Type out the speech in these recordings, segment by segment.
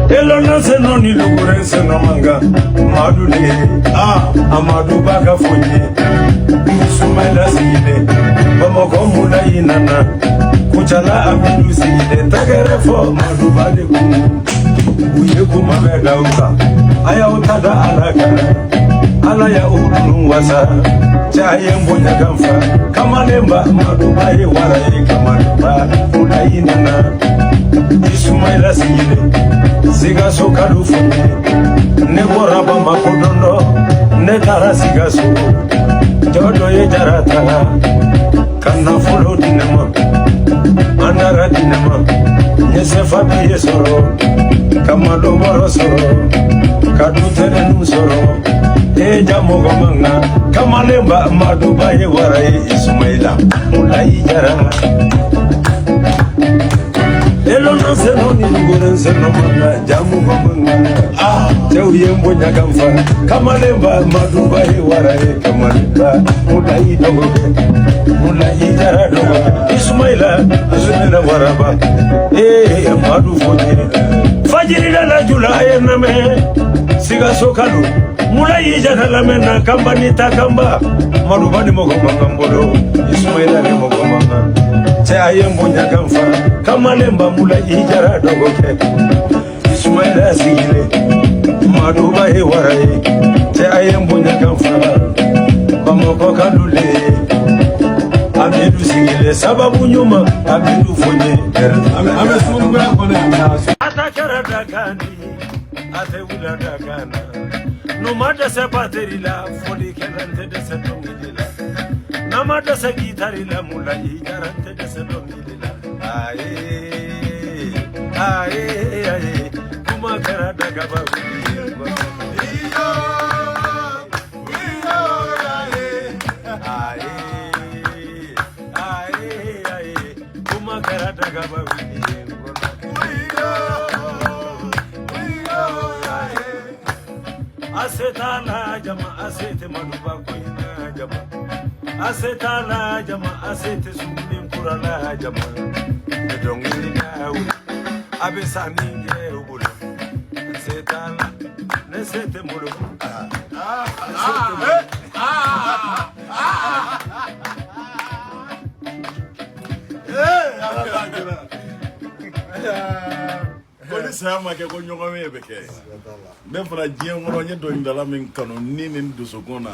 Elona se no ni lugure se no manga madule amadu baka fonye Ismaila sigide bamako mula inana kuchala amidu sigide takere fo madu bade ku uye kuma mega uka aya utada alaka ala ya urunu wasa chaye mbonya kamfa kamalemba madu baye waraye kamalemba mula inana Ismaila sigide Siga so kalufu ne boraba makodondo ne tara siga so jodo ye jarata kana fulo dinama anara dinama ne sefa biye soro kama do moro soro kadu tere nu soro e jamo gomanga kama lemba maduba ye warai Ismaila mulai jara Elona se no ni lugure se no manga jamu gomanga teu yembo nyagamfa kamalemba maduba he warae kamalemba mulai dogo mulai jara dogo Ismaila azumena waraba madu fonye fajiri la jula yename siga sokalu mulai jara la mena kambani takamba maduba ni mogomanga mbolo Ismaila ni mogomanga Te ayembo nyagamfa kamalemba mula ijara dogoke Ismaila sigile maduba he waraye te ayembo nyagamfa bamoko kalule amidu sigile sababu nyuma amidu fonye amesungu ya kone atakara dakani ate wula dakana no mada se baterila foli kelante de se tongila Namada sa gitari la mula ijarante de se domila aye kuma kara daga ba aye kuma kara daga ba asetana jama asete maduba koina jama Asetala jama asete sumin kurala jama Edongini nawe abesani nge ubula Asetala nesete mulu Koni sama ke ko nyongo mebeke Même fala jien ngoro nyedo ndala min kanu nini ndusukona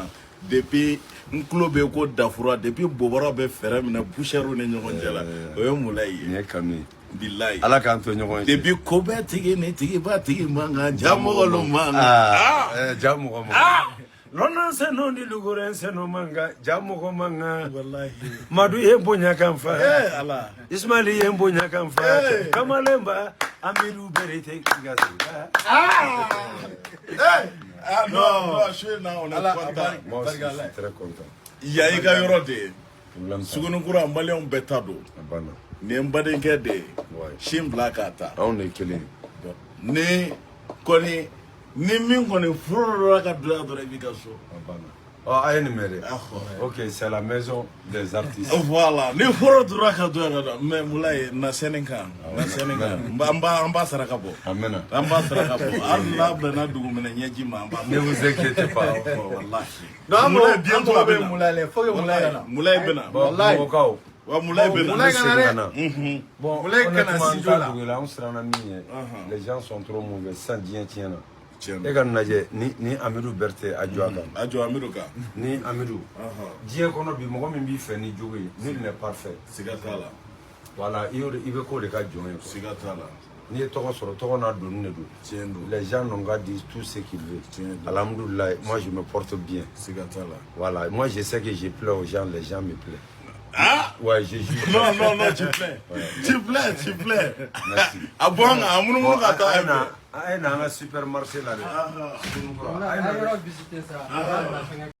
depuis un club ko dafura depuis bobara be fere mina boucheru ne nyogon jala o yo mulai ne kami billahi ala kan to nyogon depuis ko be tigi ne tigi ba tigi manga jamu lo manga jamu ko Lona se no ni lugure se no manga jamu ko manga wallahi madu ye bonya kamfa ala Ismaili ye bonya kamfa kamalemba amiru berete kigasu non, je suis là, on est content. Moi aussi, je suis très content. Il y a des gens qui ont un malin betado. N'embadé de Chim Blackata. On est killing. Ne connaît ni min connaît Flora de la Vigasso. Ah, ok, c'est la maison des artistes. Voilà, ni Flora de Racadora, mais Moulay, na Sénégal. Na Sénégal. Mbamba Sarakabo. Amen. Mbamba Sarakabo. Allah Benadou Menajima. Ne vous inquiétez pas. Non, Moulay, bientôt avec Moulay. Faut que Moulay Bena. Moulay Bena. Bon, on sera en ami. Les gens sont trop mauvais. Sans Dien tiens. E ka naje ni Amidu Berté ajo Amidu ka ni Amidu die kono bi mogo min bi fe ni jogo ni n'est parfait sigatala voilà il ko de ka joyo sigatala ni to ko soro to ko na do ne do les gens n'ont pas dit tout ce qu'ils veulent alhamdoulillah moi je me porte bien sigatala voilà moi je sais que je plais aux gens les gens me plaisent. Ah ouais, j'ai juste. Non, tu plais. Ouais. Tu plais. Merci. Ah bon, un supermarché là. Ah, visiter ça.